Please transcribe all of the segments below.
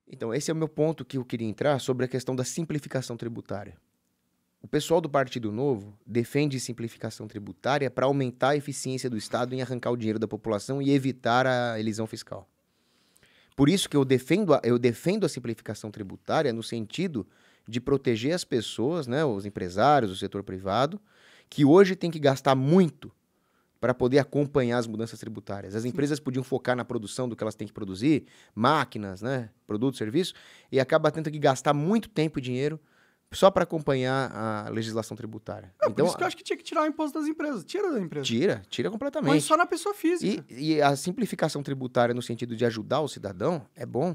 Então, esse é o meu ponto que eu queria entrar sobre a questão da simplificação tributária. O pessoal do Partido Novo defende simplificação tributária para aumentar a eficiência do Estado em arrancar o dinheiro da população e evitar a elisão fiscal. Por isso que eu defendo a simplificação tributária no sentido de proteger as pessoas, né, os empresários, o setor privado, que hoje tem que gastar muito para poder acompanhar as mudanças tributárias. As empresas podiam focar na produção do que elas têm que produzir, máquinas, né, produtos, serviços, e acaba tendo que gastar muito tempo e dinheiro só para acompanhar a legislação tributária. Por Então, isso que eu acho que tinha que tirar o imposto das empresas. Tira da empresa. tira completamente. Põe só na pessoa física. E a simplificação tributária no sentido de ajudar o cidadão é bom.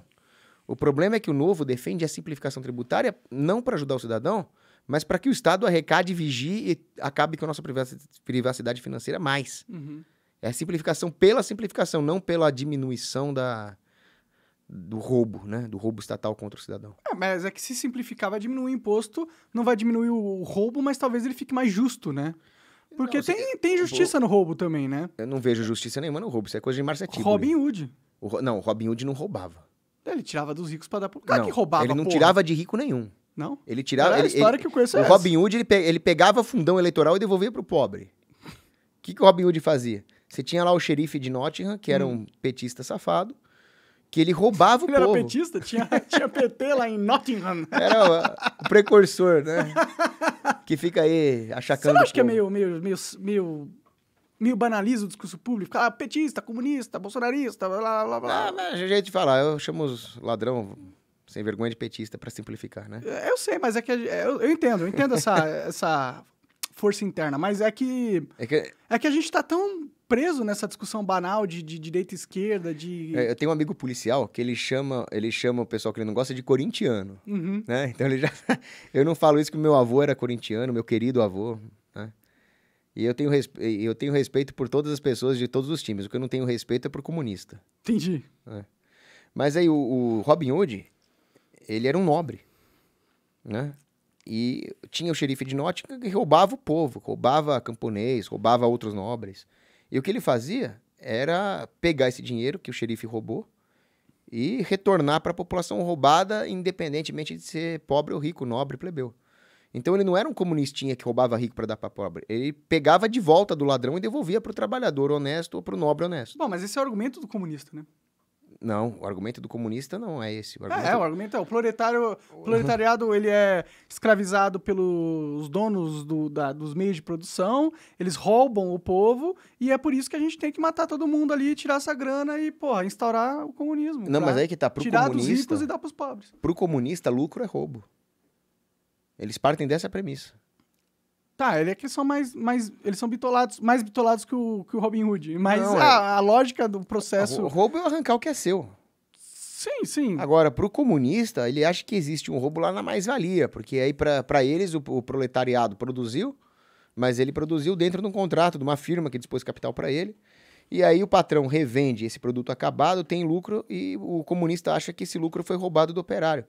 O problema é que o Novo defende a simplificação tributária não para ajudar o cidadão, mas para que o Estado arrecade, vigie e acabe com a nossa privacidade financeira mais. Uhum. É a simplificação pela simplificação, não pela diminuição do roubo, né? Do roubo estatal contra o cidadão. Mas é que se simplificar vai diminuir o imposto, não vai diminuir o roubo, mas talvez ele fique mais justo, né? Porque Não, tem justiça no roubo também, né? Eu não vejo justiça nenhuma no roubo, isso é coisa de Marcia Tiburi. Robin Hood. Não, o Robin Hood não roubava. Ele tirava dos ricos pra dar pro cara Não, que roubava, ele não porra. tirava de rico nenhum. Não? Ele tirava. A história que eu conheço é o essa. Robin Hood ele pegava fundão eleitoral e devolvia pro pobre. O que o Robin Hood fazia? Você tinha lá o xerife de Nottingham, que era um petista safado, que ele roubava o Ele povo. era petista? Tinha PT lá em Nottingham. Era o precursor, né? Que fica aí Você achacando. não acha que é povo. meio banaliza o discurso público? Fala petista, comunista, bolsonarista, blá, blá, blá. Ah, mas é jeito de falar. Eu chamo os ladrão sem vergonha de petista pra simplificar, né? Eu sei, mas é que eu entendo essa força interna, mas é que a gente tá tão preso nessa discussão banal de direita e esquerda, de... Eu tenho um amigo policial que ele chama o pessoal que ele não gosta de corintiano, Uhum. né? Então ele já... Eu não falo isso que o meu avô era corintiano, meu querido avô, né? E eu tenho respeito por todas as pessoas de todos os times. O que eu não tenho respeito é por comunista. Entendi. Mas aí o Robin Hood, ele era um nobre, né? E tinha o xerife de Nottingham que roubava o povo, roubava camponês, roubava outros nobres. E o que ele fazia era pegar esse dinheiro que o xerife roubou e retornar para a população roubada, independentemente de ser pobre ou rico, nobre, plebeu. Então ele não era um comunistinha que roubava rico para dar para pobre. Ele pegava de volta do ladrão e devolvia para o trabalhador honesto ou para o nobre honesto. Bom, mas esse é o argumento do comunista, né? Não, o argumento do comunista não é esse. O O argumento... argumento é o proletariado ele é escravizado pelos donos dos meios de produção, eles roubam o povo, e é por isso que a gente tem que matar todo mundo ali, tirar essa grana e, porra, instaurar o comunismo. Não, mas aí que tá, pro tirar comunista... dos ricos e dar pros pobres. Pro comunista, lucro é roubo. Eles partem dessa premissa. Tá, é que eles são mais eles são mais bitolados que o Robin Hood, mas Não, a lógica do processo... O roubo é arrancar o que é seu. Sim, sim. Agora, pro comunista, ele acha que existe um roubo lá na mais-valia, porque aí para eles o proletariado produziu, mas ele produziu dentro de um contrato de uma firma que dispôs capital para ele, e aí o patrão revende esse produto acabado, tem lucro, e o comunista acha que esse lucro foi roubado do operário.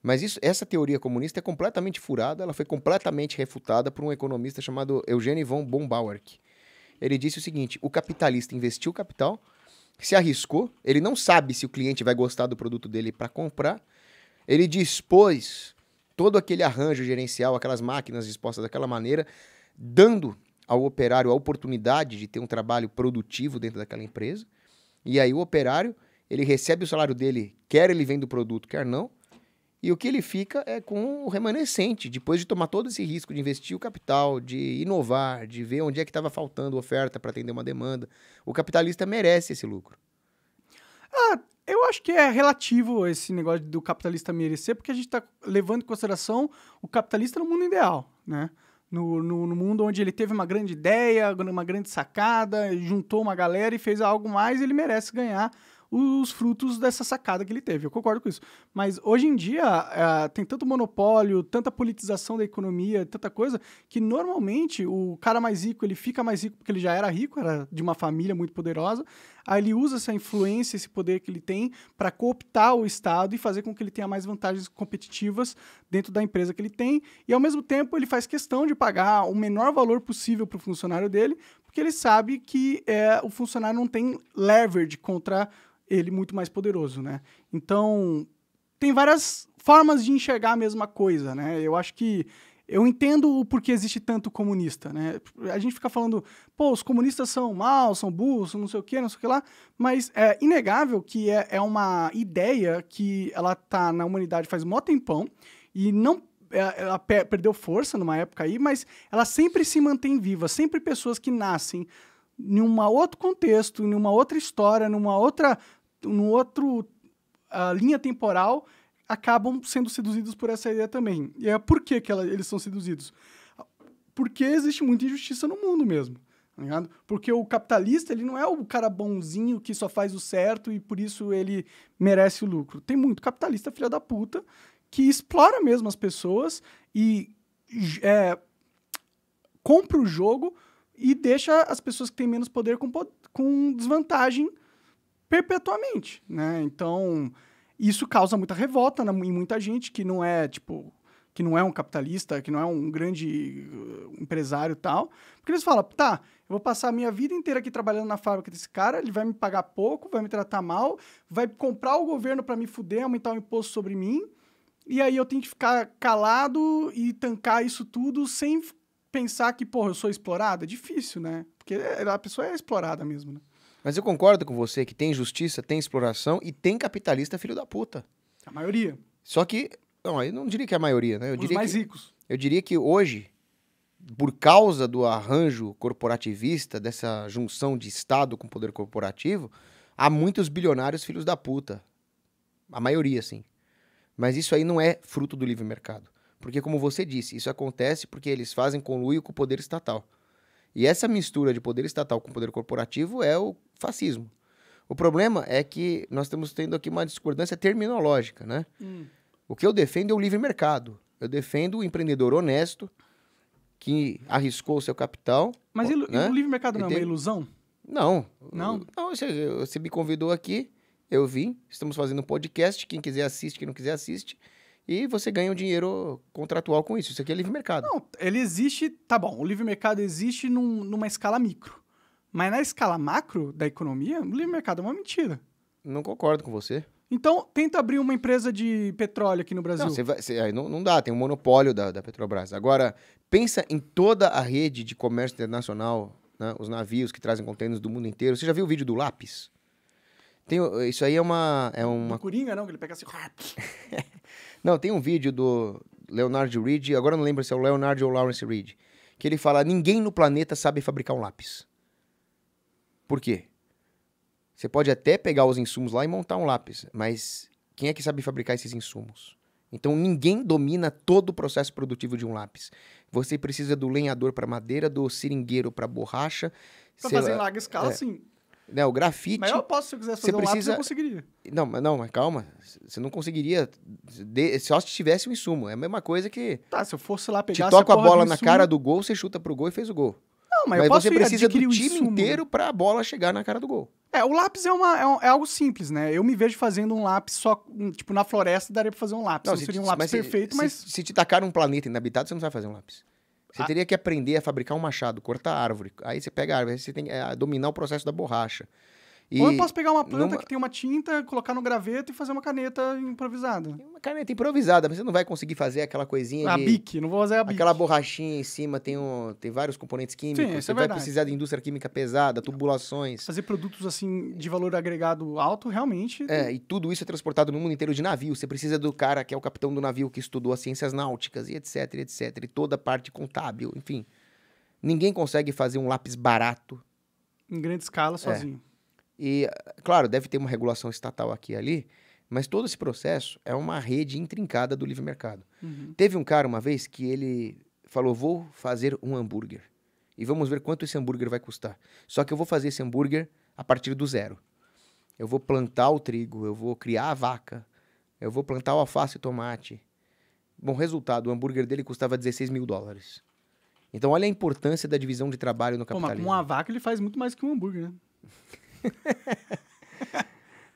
Mas essa teoria comunista é completamente furada, ela foi completamente refutada por um economista chamado Eugene von Bombauer. Ele disse o seguinte: o capitalista investiu capital, se arriscou, ele não sabe se o cliente vai gostar do produto dele para comprar, ele dispôs todo aquele arranjo gerencial, aquelas máquinas dispostas daquela maneira, dando ao operário a oportunidade de ter um trabalho produtivo dentro daquela empresa, e aí o operário, ele recebe o salário dele, quer ele venda o produto, quer não, e o que ele fica é com o remanescente, depois de tomar todo esse risco de investir o capital, de inovar, de ver onde é que estava faltando oferta para atender uma demanda. O capitalista merece esse lucro. Eu acho que é relativo esse negócio do capitalista merecer, porque a gente está levando em consideração o capitalista no mundo ideal, né? No mundo onde ele teve uma grande ideia, uma grande sacada, juntou uma galera e fez algo mais, ele merece ganhar os frutos dessa sacada que ele teve. Eu concordo com isso. Mas hoje em dia tem tanto monopólio, tanta politização da economia, tanta coisa, que normalmente o cara mais rico, ele fica mais rico porque ele já era rico, era de uma família muito poderosa, aí ele usa essa influência, esse poder que ele tem para cooptar o Estado e fazer com que ele tenha mais vantagens competitivas dentro da empresa que ele tem, e ao mesmo tempo ele faz questão de pagar o menor valor possível para o funcionário dele, porque ele sabe que o funcionário não tem leverage contra ele muito mais poderoso, né? Então, tem várias formas de enxergar a mesma coisa, né? Eu acho que eu entendo o porquê existe tanto comunista, né? A gente fica falando, pô, os comunistas são maus, são burros, não sei o que, não sei o que lá, mas é inegável que é uma ideia que ela tá na humanidade faz mó tempão e não... Ela perdeu força numa época aí, mas ela sempre se mantém viva. Sempre pessoas que nascem em um outro contexto, em uma outra história, num outro linha temporal, acabam sendo seduzidos por essa ideia também. E por que eles são seduzidos? Porque existe muita injustiça no mundo mesmo. Tá ligado? Porque o capitalista, ele não é o cara bonzinho que só faz o certo e por isso ele merece o lucro. Tem muito capitalista filha da puta que explora mesmo as pessoas e compra o jogo e deixa as pessoas que têm menos poder com desvantagem perpetuamente, né? Então, isso causa muita revolta em muita gente que não é, que não é um capitalista, que não é um grande empresário e tal. Porque eles falam, tá, eu vou passar a minha vida inteira aqui trabalhando na fábrica desse cara, ele vai me pagar pouco, vai me tratar mal, vai comprar o governo para me fuder, aumentar o imposto sobre mim, e aí eu tenho que ficar calado e tancar isso tudo sem pensar que, porra, eu sou explorado. É difícil, né? Porque a pessoa é explorada mesmo, né? Mas eu concordo com você que tem injustiça, tem exploração e tem capitalista filho da puta. A maioria. Só que, não, eu não diria que é a maioria, né? Os mais ricos. Eu diria que hoje, por causa do arranjo corporativista, dessa junção de Estado com poder corporativo, há muitos bilionários filhos da puta. A maioria, sim. Mas isso aí não é fruto do livre mercado. Porque, como você disse, isso acontece porque eles fazem conluio com o poder estatal. E essa mistura de poder estatal com poder corporativo é o fascismo. O problema é que nós estamos tendo aqui uma discordância terminológica, né? O que eu defendo é o livre mercado. Eu defendo o empreendedor honesto que arriscou o seu capital. Mas né? o livre mercado não é uma ilusão? Não. Não? Não, você me convidou aqui, eu vim, estamos fazendo um podcast, quem quiser assiste, quem não quiser assiste, e você ganha um dinheiro contratual com isso. Isso aqui é livre mercado. Não, ele existe, tá bom, o livre mercado existe numa escala micro. Mas na escala macro da economia, o livre mercado é uma mentira. Não concordo com você. Então, tenta abrir uma empresa de petróleo aqui no Brasil. Não, aí não dá, tem um monopólio da Petrobras. Agora, pensa em toda a rede de comércio internacional, né, os navios que trazem contêineres do mundo inteiro. Você já viu o vídeo do lápis? Isso aí é uma... Do Coringa, não? Que ele pega assim... Não, tem um vídeo do Leonard Reed, agora eu não lembro se é o Leonard ou o Lawrence Reed, que ele fala, ninguém no planeta sabe fabricar um lápis. Por quê? Você pode até pegar os insumos lá e montar um lápis, mas quem é que sabe fabricar esses insumos? Então ninguém domina todo o processo produtivo de um lápis. Você precisa do lenhador para madeira, do seringueiro para borracha. Pra fazer em larga escala, sim. Né, o grafite... Mas eu posso, se eu quisesse fazer um lápis, eu conseguiria. Não, mas calma. Você não conseguiria... Só se tivesse um insumo. É a mesma coisa que... Tá, se eu fosse lá pegar... Te toca a bola na cara do gol, você chuta pro gol e fez o gol. Não, mas eu posso você precisa do o time insumo inteiro pra bola chegar na cara do gol. O lápis é algo simples, né? Eu me vejo fazendo um lápis só... Tipo, na floresta daria pra fazer um lápis. Não seria um lápis perfeito, mas... Se te tacar um planeta inabitado, você não sabe fazer um lápis. Você teria que aprender a fabricar um machado, cortar árvore. Aí você pega a árvore, aí você tem que dominar o processo da borracha. Ou eu posso pegar uma planta que tem uma tinta, colocar no graveto e fazer uma caneta improvisada. Uma caneta improvisada, mas você não vai conseguir fazer aquela coisinha a bique, não vou fazer a bique. Aquela borrachinha em cima tem vários componentes químicos. Sim, você vai precisar de indústria química pesada, tubulações. Fazer produtos assim de valor agregado alto, realmente. E tudo isso é transportado no mundo inteiro de navio. Você precisa do cara que é o capitão do navio, que estudou as ciências náuticas e etc, etc. E toda a parte contábil, enfim. Ninguém consegue fazer um lápis barato. Em grande escala, sozinho. E, claro, deve ter uma regulação estatal aqui e ali, mas todo esse processo é uma rede intrincada do livre mercado. Teve um cara uma vez que ele falou, vou fazer um hambúrguer e vamos ver quanto esse hambúrguer vai custar. Só que eu vou fazer esse hambúrguer a partir do zero. Eu vou plantar o trigo, eu vou criar a vaca, eu vou plantar o alface e o tomate. Bom, resultado, o hambúrguer dele custava $16 mil. Então, olha a importância da divisão de trabalho no capitalismo. Mas com uma vaca ele faz muito mais que um hambúrguer, né?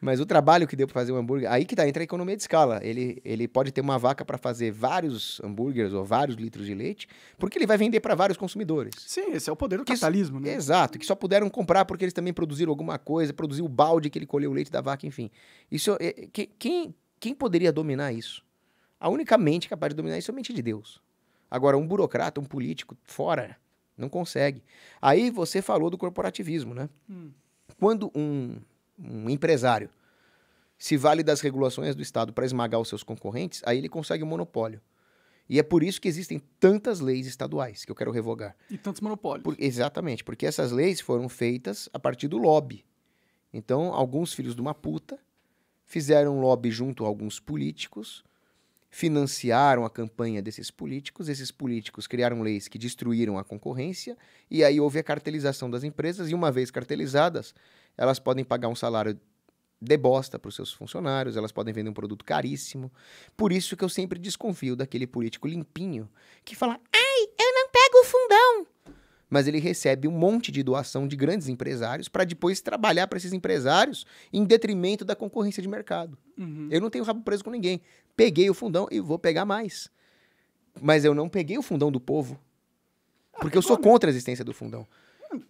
Mas o trabalho que deu para fazer um hambúrguer, aí que entra a economia de escala. Ele pode ter uma vaca para fazer vários hambúrgueres ou vários litros de leite, porque ele vai vender para vários consumidores. Sim, esse é o poder do capitalismo, né? Exato, que só puderam comprar porque eles também produziram alguma coisa, produziu o balde que ele colheu o leite da vaca, enfim. Isso, Quem poderia dominar isso? A única mente capaz de dominar isso é a mente de Deus. Agora, um burocrata, um político, fora, não consegue. Aí você falou do corporativismo, né? Quando um empresário se vale das regulações do Estado para esmagar os seus concorrentes, aí ele consegue um monopólio. E é por isso que existem tantas leis estaduais que eu quero revogar. E tantos monopólios. Exatamente, porque essas leis foram feitas a partir do lobby. Então, alguns filhos de uma puta fizeram um lobby junto a alguns políticos, financiaram a campanha desses políticos, esses políticos criaram leis que destruíram a concorrência, e aí houve a cartelização das empresas, e uma vez cartelizadas, elas podem pagar um salário de bosta para os seus funcionários, elas podem vender um produto caríssimo. Por isso que eu sempre desconfio daquele político limpinho que fala, ai, eu não pego o fundão. Mas ele recebe um monte de doação de grandes empresários para depois trabalhar para esses empresários em detrimento da concorrência de mercado. Eu não tenho rabo preso com ninguém. Peguei o fundão e vou pegar mais. Mas eu não peguei o fundão do povo. Porque eu sou contra a existência do fundão.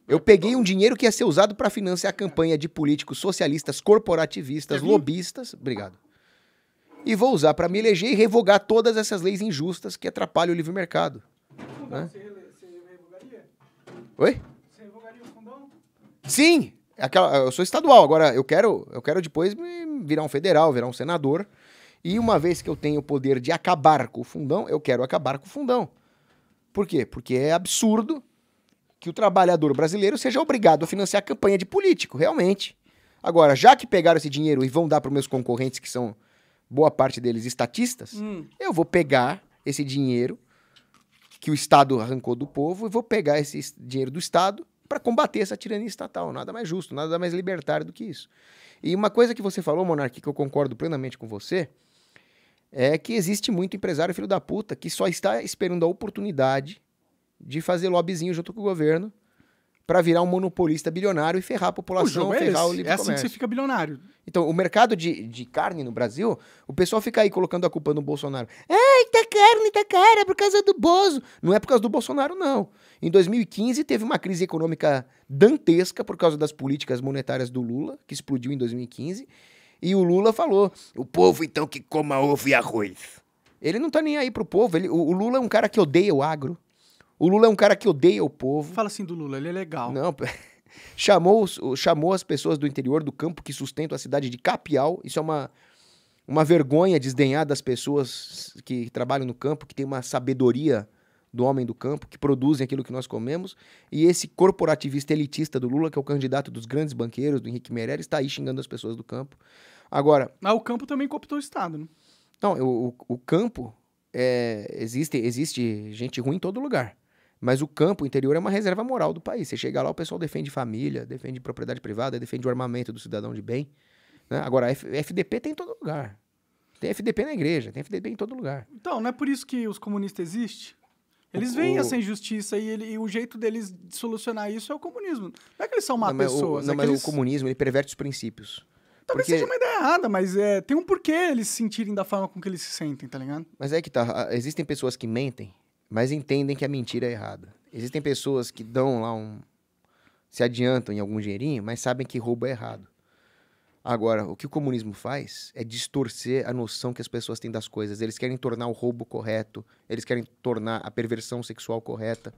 Eu peguei um dinheiro que ia ser usado para financiar a campanha de políticos socialistas, corporativistas, lobistas. Obrigado. E vou usar para me eleger e revogar todas essas leis injustas que atrapalham o livre mercado. Né? Você revogaria? Oi? Você revogaria o fundão? Sim! Eu sou estadual, agora eu quero depois virar um federal, virar um senador. E uma vez que eu tenho o poder de acabar com o fundão, eu quero acabar com o fundão. Por quê? Porque é absurdo que o trabalhador brasileiro seja obrigado a financiar a campanha de político, realmente. Agora, já que pegaram esse dinheiro e vão dar para os meus concorrentes, que são, boa parte deles, estatistas, eu vou pegar esse dinheiro que o Estado arrancou do povo e vou pegar esse dinheiro do Estado para combater essa tirania estatal. Nada mais justo, nada mais libertário do que isso. E uma coisa que você falou, Monark, que eu concordo plenamente com você, é que existe muito empresário filho da puta que só está esperando a oportunidade de fazer lobbyzinho junto com o governo para virar um monopolista bilionário e ferrar a população, ferrar o livre comércio. É assim que comércio. você fica bilionário. Então, o mercado de carne no Brasil, o pessoal fica aí colocando a culpa no Bolsonaro. Ai, tá cara por causa do Bozo. Não é por causa do Bolsonaro, não. Em 2015, teve uma crise econômica dantesca por causa das políticas monetárias do Lula, que explodiu em 2015. E o Lula falou, o povo então que coma ovo e arroz. Ele não tá nem aí pro povo. O Lula é um cara que odeia o agro. O Lula é um cara que odeia o povo. Fala assim do Lula, ele é legal. Não, chamou as pessoas do interior do campo que sustentam a cidade de Capial. Isso é uma vergonha desdenhar das pessoas que trabalham no campo, que tem uma sabedoria do homem do campo, que produzem aquilo que nós comemos. E esse corporativista elitista do Lula, que é o candidato dos grandes banqueiros, do Henrique Meirelles, está aí xingando as pessoas do campo. Agora... Mas o campo também cooptou o Estado, né? Não, o campo, existe gente ruim em todo lugar. Mas o campo, o interior, é uma reserva moral do país. Você chega lá, o pessoal defende família, defende propriedade privada, defende o armamento do cidadão de bem. Né? Agora, a FDP tem em todo lugar. Tem FDP na igreja, tem FDP em todo lugar. Então, não é por isso que os comunistas existem? Eles veem essa injustiça e o jeito deles de solucionar isso é o comunismo. Não é que eles são má pessoas. Mas o comunismo, ele perverte os princípios. Talvez seja uma ideia errada, mas tem um porquê eles se sentirem da forma com que eles se sentem, tá ligado? Mas é que tá, existem pessoas que mentem, mas entendem que a mentira é errada. Existem pessoas que dão lá se adiantam em algum dinheirinho, mas sabem que roubo é errado. Agora, o que o comunismo faz é distorcer a noção que as pessoas têm das coisas. Eles querem tornar o roubo correto, eles querem tornar a perversão sexual correta.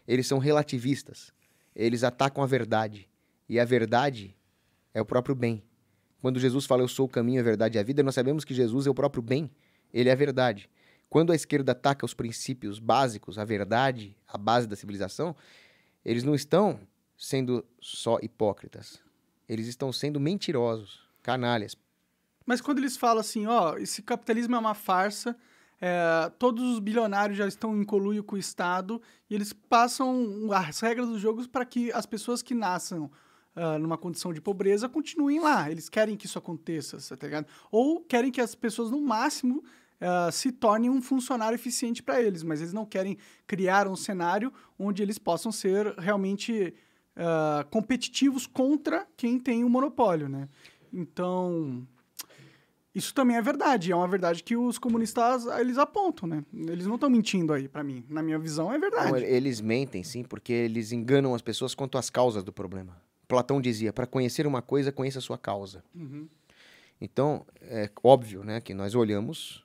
Eles são relativistas. Eles atacam a verdade. E a verdade é o próprio bem. Quando Jesus fala, eu sou o caminho, a verdade e a vida, nós sabemos que Jesus é o próprio bem. Ele é a verdade. Quando a esquerda ataca os princípios básicos, a verdade, a base da civilização, eles não estão sendo só hipócritas. Eles estão sendo mentirosos, canalhas. Mas quando eles falam assim, esse capitalismo é uma farsa, todos os bilionários já estão em conluio com o Estado, e eles passam as regras dos jogos para que as pessoas que nasçam numa condição de pobreza continuem lá. Eles querem que isso aconteça, tá ligado? Ou querem que as pessoas, no máximo, se tornem um funcionário eficiente para eles, mas eles não querem criar um cenário onde eles possam ser realmente competitivos contra quem tem o monopólio, né? Então, isso também é verdade. É uma verdade que os comunistas, eles apontam, né? Eles não estão mentindo aí, para mim. Na minha visão, é verdade. Não, eles mentem, sim, porque eles enganam as pessoas quanto às causas do problema. Platão dizia, para conhecer uma coisa, conheça a sua causa. Uhum. Então, é óbvio, né, que nós olhamos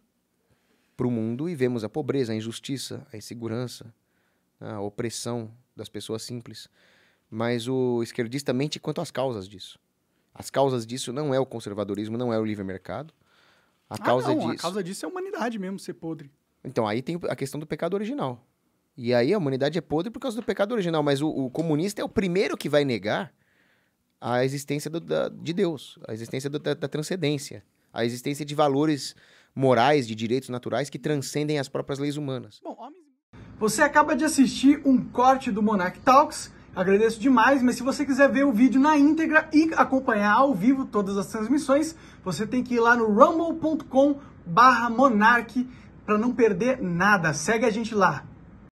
para o mundo e vemos a pobreza, a injustiça, a insegurança, a opressão das pessoas simples. Mas o esquerdista mente quanto às causas disso. As causas disso não é o conservadorismo, não é o livre mercado. A causa disso... A causa disso é a humanidade mesmo, ser podre. Então, aí tem a questão do pecado original. E aí a humanidade é podre por causa do pecado original. Mas o comunista é o primeiro que vai negar a existência de Deus, a existência da transcendência, a existência de valores morais, de direitos naturais que transcendem as próprias leis humanas. Bom, você acaba de assistir um corte do Monarch Talks. Agradeço demais, mas se você quiser ver o vídeo na íntegra e acompanhar ao vivo todas as transmissões, você tem que ir lá no rumble.com/monarch para não perder nada. Segue a gente lá.